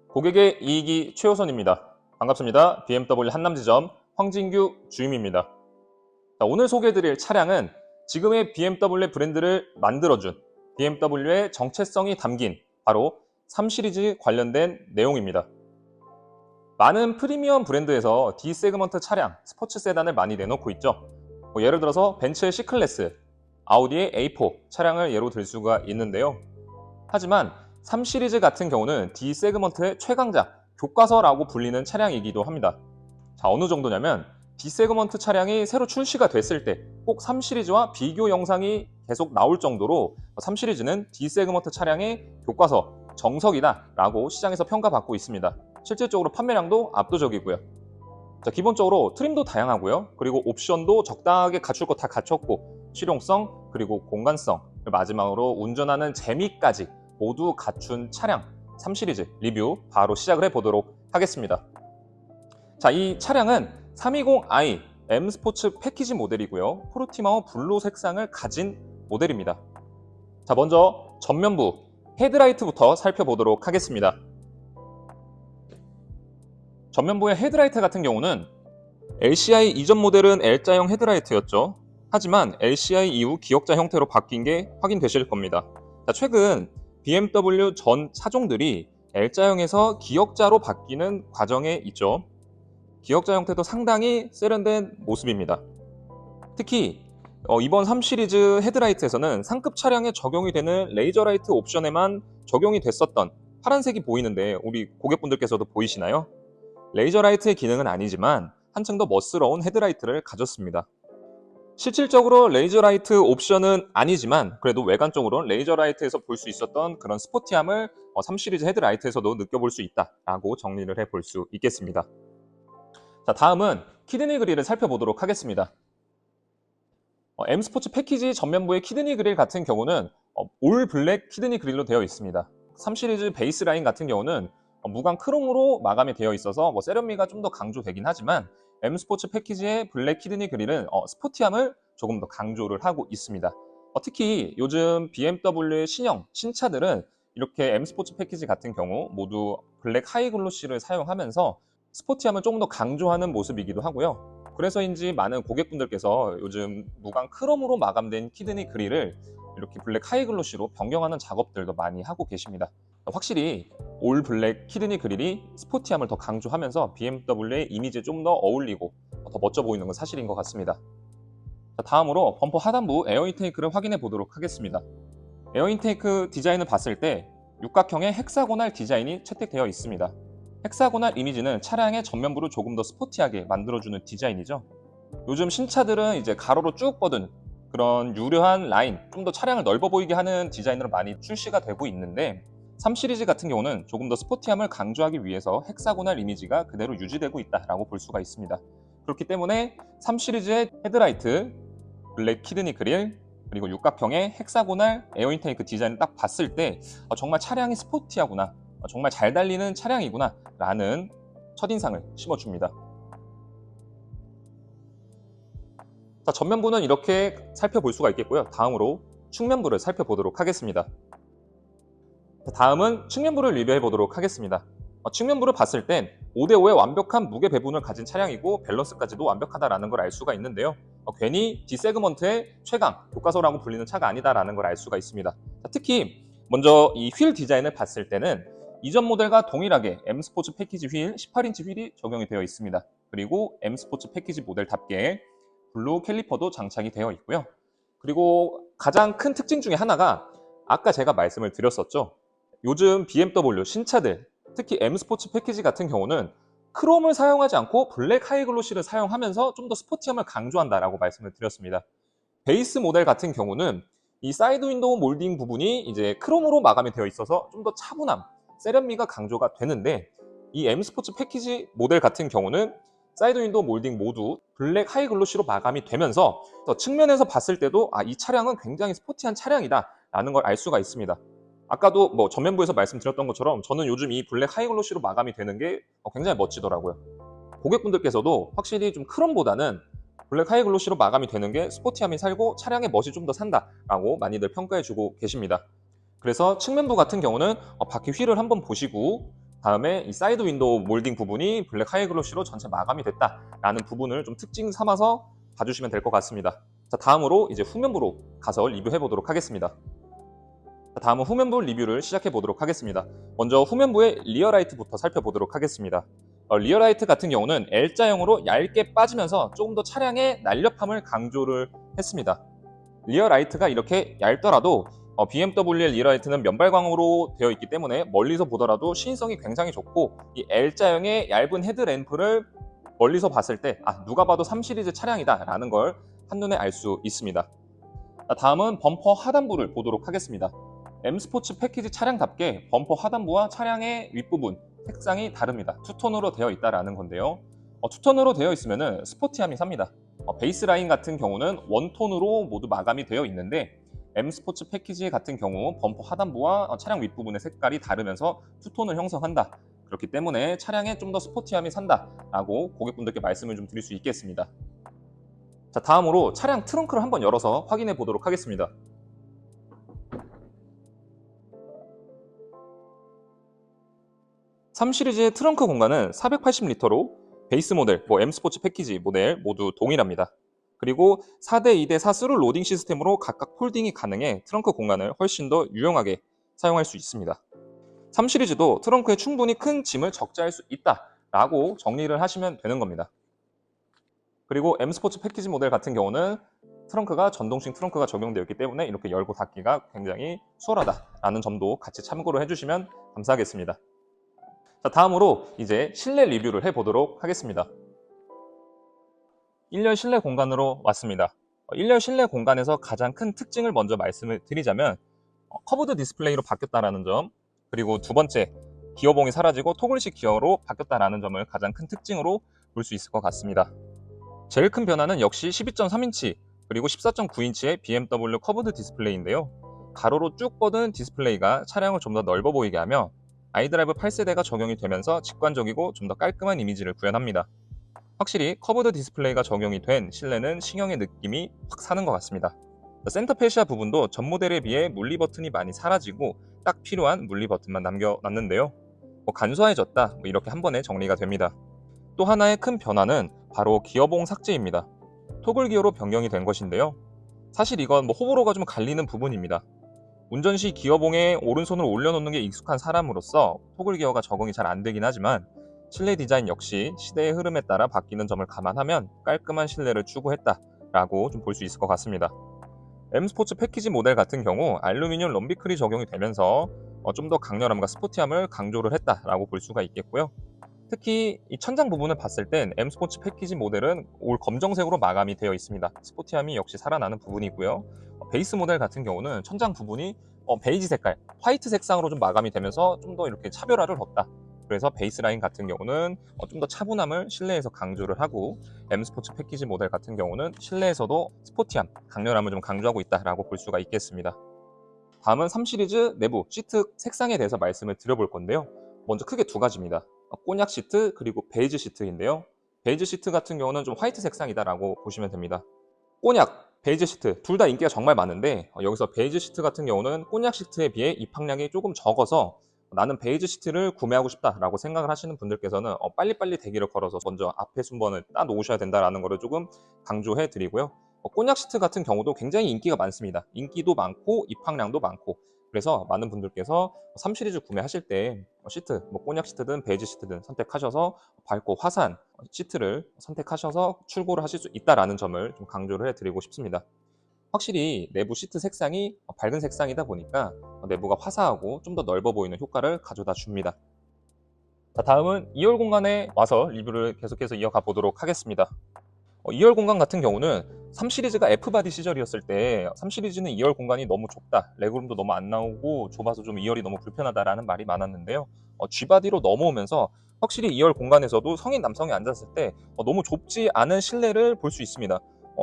고객의 이익이 최우선입니다. 반갑습니다. BMW 한남지점 황진규 주임입니다. 오늘 소개해드릴 차량은 지금의 BMW 브랜드를 만들어준 BMW의 정체성이 담긴 바로 3 시리즈 관련된 내용입니다. 많은 프리미엄 브랜드에서 D 세그먼트 차량, 스포츠 세단을 많이 내놓고 있죠. 예를 들어서 벤츠의 C클래스, 아우디의 A4 차량을 예로 들 수가 있는데요. 하지만 3 시리즈 같은 경우는 D 세그먼트의 최강자, 교과서라고 불리는 차량이기도 합니다. 자, 어느 정도냐면 D 세그먼트 차량이 새로 출시가 됐을 때 꼭 3 시리즈와 비교 영상이 계속 나올 정도로 3 시리즈는 D 세그먼트 차량의 교과서, 정석이다라고 시장에서 평가받고 있습니다. 실질적으로 판매량도 압도적이고요. 자, 기본적으로 트림도 다양하고요. 그리고 옵션도 적당하게 갖출 거 다 갖췄고 실용성, 그리고 공간성, 마지막으로 운전하는 재미까지 모두 갖춘 차량 3 시리즈 리뷰 바로 시작을 해보도록 하겠습니다. 자, 이 차량은 320i M 스포츠 패키지 모델이고요. 포르티마오 블루 색상을 가진 모델입니다. 자, 먼저 전면부 헤드라이트부터 살펴보도록 하겠습니다. 전면부의 헤드라이트 같은 경우는 LCI 이전 모델은 L자형 헤드라이트였죠. 하지만 LCI 이후 기역자 형태로 바뀐 게 확인되실 겁니다. 자, 최근 BMW 전 차종들이 L자형에서 기역자로 바뀌는 과정에 있죠. 기역자 형태도 상당히 세련된 모습입니다. 특히 이번 3 시리즈 헤드라이트에서는 상급 차량에 적용이 되는 레이저라이트 옵션에만 적용이 됐었던 파란색이 보이는데 우리 고객분들께서도 보이시나요? 레이저라이트의 기능은 아니지만 한층 더 멋스러운 헤드라이트를 가졌습니다. 실질적으로 레이저라이트 옵션은 아니지만 그래도 외관적으로는 레이저라이트에서 볼 수 있었던 그런 스포티함을 3 시리즈 헤드라이트에서도 느껴볼 수 있다라고 정리를 해볼 수 있겠습니다. 자, 다음은 키드니 그릴을 살펴보도록 하겠습니다. M 스포츠 패키지 전면부의 키드니 그릴 같은 경우는 올 블랙 키드니 그릴로 되어 있습니다. 3 시리즈 베이스 라인 같은 경우는 무광 크롬으로 마감이 되어 있어서 세련미가 좀 더 강조되긴 하지만 M 스포츠 패키지의 블랙 키드니 그릴은 스포티함을 조금 더 강조를 하고 있습니다. 특히 요즘 BMW의 신차들은 이렇게 M 스포츠 패키지 같은 경우 모두 블랙 하이 글로시를 사용하면서 스포티함을 조금 더 강조하는 모습이기도 하고요. 그래서인지 많은 고객분들께서 요즘 무광 크롬으로 마감된 키드니 그릴을 이렇게 블랙 하이 글로시로 변경하는 작업들도 많이 하고 계십니다. 확실히 올 블랙 키드니 그릴이 스포티함을 더 강조하면서 BMW의 이미지에 좀 더 어울리고 더 멋져 보이는 건 사실인 것 같습니다. 자, 다음으로 범퍼 하단부 에어 인테이크를 확인해 보도록 하겠습니다. 에어 인테이크 디자인을 봤을 때 육각형의 헥사고날 디자인이 채택되어 있습니다. 헥사고날 이미지는 차량의 전면부를 조금 더 스포티하게 만들어주는 디자인이죠. 요즘 신차들은 이제 가로로 쭉 뻗은 그런 유려한 라인, 좀 더 차량을 넓어 보이게 하는 디자인으로 많이 출시가 되고 있는데 3 시리즈 같은 경우는 조금 더 스포티함을 강조하기 위해서 헥사고날 이미지가 그대로 유지되고 있다라고 볼 수가 있습니다. 그렇기 때문에 3 시리즈의 헤드라이트, 블랙 키드니 그릴, 그리고 육각형의 헥사고날 에어 인테이크 디자인을 딱 봤을 때 정말 차량이 스포티하구나, 정말 잘 달리는 차량이구나 라는 첫인상을 심어줍니다. 자, 전면부는 이렇게 살펴볼 수가 있겠고요. 다음으로 측면부를 살펴보도록 하겠습니다. 다음은 측면부를 리뷰해 보도록 하겠습니다. 측면부를 봤을 땐 5대5의 완벽한 무게 배분을 가진 차량이고 밸런스까지도 완벽하다라는 걸 알 수가 있는데요. 괜히 D 세그먼트의 최강, 교과서라고 불리는 차가 아니다라는 걸 알 수가 있습니다. 특히 먼저 이 휠 디자인을 봤을 때는 이전 모델과 동일하게 M 스포츠 패키지 휠 18인치 휠이 적용이 되어 있습니다. 그리고 M 스포츠 패키지 모델답게 블루 캘리퍼도 장착이 되어 있고요. 그리고 가장 큰 특징 중에 하나가 아까 제가 말씀을 드렸었죠. 요즘 BMW 신차들, 특히 M 스포츠 패키지 같은 경우는 크롬을 사용하지 않고 블랙 하이 글로시를 사용하면서 좀 더 스포티함을 강조한다라고 말씀을 드렸습니다. 베이스 모델 같은 경우는 이 사이드 윈도우 몰딩 부분이 이제 크롬으로 마감이 되어 있어서 좀 더 차분함, 세련미가 강조가 되는데 이 M 스포츠 패키지 모델 같은 경우는 사이드 윈도우 몰딩 모두 블랙 하이 글로시로 마감이 되면서 측면에서 봤을 때도 이 차량은 굉장히 스포티한 차량이다 라는 걸 알 수가 있습니다. 아까도 전면부에서 말씀드렸던 것처럼 저는 요즘 이 블랙 하이 글로시로 마감이 되는 게 굉장히 멋지더라고요. 고객분들께서도 확실히 좀 크롬보다는 블랙 하이 글로시로 마감이 되는 게 스포티함이 살고 차량의 멋이 좀 더 산다라고 많이들 평가해주고 계십니다. 그래서 측면부 같은 경우는 바퀴 휠을 한번 보시고 다음에 이 사이드 윈도우 몰딩 부분이 블랙 하이글로시로 전체 마감이 됐다라는 부분을 좀 특징 삼아서 봐주시면 될 것 같습니다. 자, 다음으로 이제 후면부로 가서 리뷰해 보도록 하겠습니다. 자, 다음은 후면부 리뷰를 시작해 보도록 하겠습니다. 먼저 후면부의 리어라이트부터 살펴보도록 하겠습니다. 리어라이트 같은 경우는 L자형으로 얇게 빠지면서 조금 더 차량의 날렵함을 강조를 했습니다. 리어라이트가 이렇게 얇더라도 BMW의 리어라이트는 면발광으로 되어 있기 때문에 멀리서 보더라도 시인성이 굉장히 좋고, 이 L자형의 얇은 헤드램프를 멀리서 봤을 때 누가 봐도 3시리즈 차량이다 라는 걸 한눈에 알 수 있습니다. 다음은 범퍼 하단부를 보도록 하겠습니다. M스포츠 패키지 차량답게 범퍼 하단부와 차량의 윗부분 색상이 다릅니다. 투톤으로 되어 있다라는 건데요. 투톤으로 되어 있으면 스포티함이 삽니다. 베이스 라인 같은 경우는 원톤으로 모두 마감이 되어 있는데, M스포츠 패키지 같은 경우 범퍼 하단부와 차량 윗부분의 색깔이 다르면서 투톤을 형성한다. 그렇기 때문에 차량에 좀 더 스포티함이 산다라고 고객분들께 말씀을 좀 드릴 수 있겠습니다. 자, 다음으로 차량 트렁크를 한번 열어서 확인해 보도록 하겠습니다. (3) 시리즈의 트렁크 공간은 480리터로 베이스 모델, M스포츠 패키지 모델 모두 동일합니다. 그리고 4대2대4 스루 로딩 시스템으로 각각 폴딩이 가능해 트렁크 공간을 훨씬 더 유용하게 사용할 수 있습니다. 3 시리즈도 트렁크에 충분히 큰 짐을 적재할 수 있다라고 정리를 하시면 되는 겁니다. 그리고 M스포츠 패키지 모델 같은 경우는 트렁크가 전동식 트렁크가 적용되어 있기 때문에 이렇게 열고 닫기가 굉장히 수월하다라는 점도 같이 참고를 해주시면 감사하겠습니다. 자, 다음으로 이제 실내 리뷰를 해보도록 하겠습니다. 1열 실내 공간으로 왔습니다. 1열 실내 공간에서 가장 큰 특징을 먼저 말씀을 드리자면 커브드 디스플레이로 바뀌었다는 점, 그리고 두 번째, 기어봉이 사라지고 토글식 기어로 바뀌었다는 점을 가장 큰 특징으로 볼 수 있을 것 같습니다. 제일 큰 변화는 역시 12.3인치 그리고 14.9인치의 BMW 커브드 디스플레이인데요. 가로로 쭉 뻗은 디스플레이가 차량을 좀 더 넓어 보이게 하며 아이드라이브 8세대가 적용이 되면서 직관적이고 좀 더 깔끔한 이미지를 구현합니다. 확실히 커브드 디스플레이가 적용이 된 실내는 신형의 느낌이 확 사는 것 같습니다. 센터 페시아 부분도 전 모델에 비해 물리 버튼이 많이 사라지고 딱 필요한 물리 버튼만 남겨놨는데요. 간소해졌다 이렇게 한 번에 정리가 됩니다. 또 하나의 큰 변화는 바로 기어봉 삭제입니다. 토글 기어로 변경이 된 것인데요. 사실 이건 호불호가 좀 갈리는 부분입니다. 운전 시 기어봉에 오른손을 올려놓는 게 익숙한 사람으로서 토글 기어가 적응이 잘 안 되긴 하지만, 실내 디자인 역시 시대의 흐름에 따라 바뀌는 점을 감안하면 깔끔한 실내를 추구했다라고 좀 볼 수 있을 것 같습니다. M스포츠 패키지 모델 같은 경우 알루미늄 럼비클이 적용이 되면서 좀 더 강렬함과 스포티함을 강조를 했다라고 볼 수가 있겠고요. 특히 이 천장 부분을 봤을 땐 M스포츠 패키지 모델은 올 검정색으로 마감이 되어 있습니다. 스포티함이 역시 살아나는 부분이고요. 베이스 모델 같은 경우는 천장 부분이 베이지 색깔, 화이트 색상으로 좀 마감이 되면서 좀 더 이렇게 차별화를 뒀다. 그래서 베이스 라인 같은 경우는 좀 더 차분함을 실내에서 강조를 하고, M스포츠 패키지 모델 같은 경우는 실내에서도 스포티함, 강렬함을 좀 강조하고 있다라고 볼 수가 있겠습니다. 다음은 3 시리즈 내부 시트 색상에 대해서 말씀을 드려볼 건데요. 먼저 크게 두 가지입니다. 꼬냑 시트 그리고 베이지 시트인데요. 베이지 시트 같은 경우는 좀 화이트 색상이다라고 보시면 됩니다. 꼬냑, 베이지 시트 둘 다 인기가 정말 많은데, 여기서 베이지 시트 같은 경우는 꼬냑 시트에 비해 입항량이 조금 적어서 나는 베이지 시트를 구매하고 싶다라고 생각을 하시는 분들께서는 빨리빨리 대기를 걸어서 먼저 앞에 순번을 따 놓으셔야 된다라는 것을 조금 강조해 드리고요. 꼬냑 시트 같은 경우도 굉장히 인기가 많습니다. 인기도 많고 입항량도 많고, 그래서 많은 분들께서 3 시리즈 구매하실 때 시트, 꼬냑 시트든 베이지 시트든 선택하셔서 밝고 화사한 시트를 선택하셔서 출고를 하실 수 있다는 점을 좀 강조를 해드리고 싶습니다. 확실히 내부 시트 색상이 밝은 색상이다 보니까 내부가 화사하고 좀 더 넓어 보이는 효과를 가져다 줍니다. 자, 다음은 2열 공간에 와서 리뷰를 계속해서 이어가 보도록 하겠습니다. 2열 공간 같은 경우는 3 시리즈가 F바디 시절이었을 때 3 시리즈는 2열 공간이 너무 좁다, 레그룸도 너무 안 나오고 좁아서 좀 2열이 너무 불편하다라는 말이 많았는데요. G바디로 넘어오면서 확실히 2열 공간에서도 성인 남성이 앉았을 때 너무 좁지 않은 실내를 볼 수 있습니다.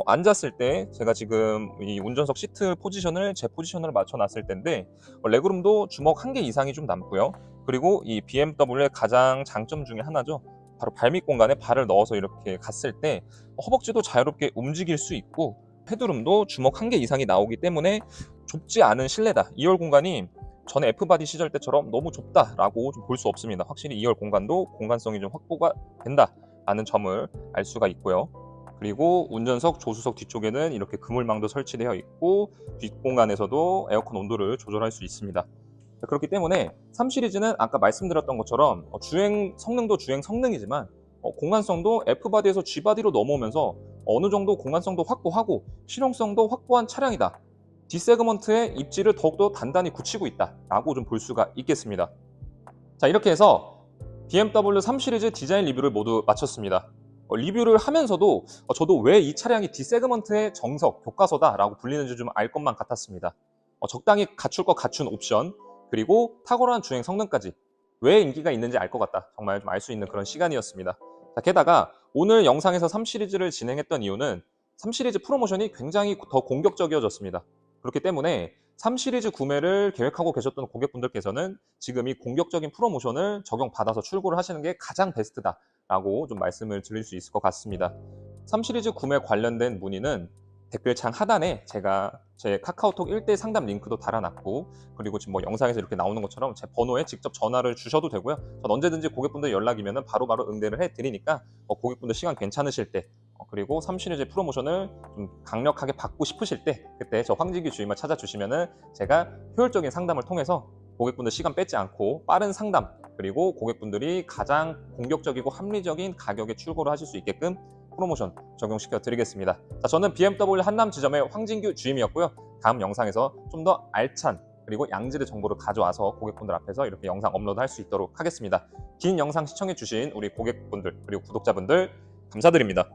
앉았을 때 제가 지금 이 운전석 시트 포지션을 제 포지션으로 맞춰놨을 텐데, 레그룸도 주먹 1개 이상이 좀 남고요. 그리고 이 BMW의 가장 장점 중에 하나죠. 바로 발밑 공간에 발을 넣어서 이렇게 갔을 때 허벅지도 자유롭게 움직일 수 있고, 헤드룸도 주먹 1개 이상이 나오기 때문에 좁지 않은 실내다. 2열 공간이 전 F바디 시절 때처럼 너무 좁다라고 좀 볼 수 없습니다. 확실히 2열 공간도 공간성이 좀 확보가 된다라는 점을 알 수가 있고요. 그리고 운전석, 조수석 뒤쪽에는 이렇게 그물망도 설치되어 있고 뒷공간에서도 에어컨 온도를 조절할 수 있습니다. 그렇기 때문에 3 시리즈는 아까 말씀드렸던 것처럼 주행 성능도 주행 성능이지만 공간성도 F바디에서 G바디로 넘어오면서 어느 정도 공간성도 확보하고 실용성도 확보한 차량이다. D세그먼트의 입지를 더욱더 단단히 굳히고 있다라고 좀 볼 수가 있겠습니다. 자, 이렇게 해서 BMW 3 시리즈 디자인 리뷰를 모두 마쳤습니다. 리뷰를 하면서도 저도 왜 이 차량이 D세그먼트의 정석, 교과서다라고 불리는지 좀 알 것만 같았습니다. 적당히 갖출 것 갖춘 옵션, 그리고 탁월한 주행 성능까지 왜 인기가 있는지 알 것 같다. 정말 좀 알 수 있는 그런 시간이었습니다. 자, 게다가 오늘 영상에서 3 시리즈를 진행했던 이유는 3 시리즈 프로모션이 굉장히 더 공격적이어졌습니다. 그렇기 때문에 3 시리즈 구매를 계획하고 계셨던 고객분들께서는 지금 이 공격적인 프로모션을 적용받아서 출고를 하시는 게 가장 베스트다라고 좀 말씀을 드릴 수 있을 것 같습니다. 3 시리즈 구매 관련된 문의는 댓글창 하단에 제가 제 카카오톡 1대 상담 링크도 달아놨고, 그리고 지금 뭐 영상에서 이렇게 나오는 것처럼 제 번호에 직접 전화를 주셔도 되고요. 전 언제든지 고객분들 연락이면 바로바로 응대를 해드리니까 고객분들 시간 괜찮으실 때, 그리고 3 시리즈 프로모션을 좀 강력하게 받고 싶으실 때 그때 저 황진규 주임을 찾아주시면은 제가 효율적인 상담을 통해서 고객분들 시간 뺏지 않고 빠른 상담, 그리고 고객분들이 가장 공격적이고 합리적인 가격에 출고를 하실 수 있게끔 프로모션 적용시켜 드리겠습니다. 자, 저는 BMW 한남 지점의 황진규 주임이었고요. 다음 영상에서 좀 더 알찬 그리고 양질의 정보를 가져와서 고객분들 앞에서 이렇게 영상 업로드할 수 있도록 하겠습니다. 긴 영상 시청해 주신 우리 고객분들 그리고 구독자분들 감사드립니다.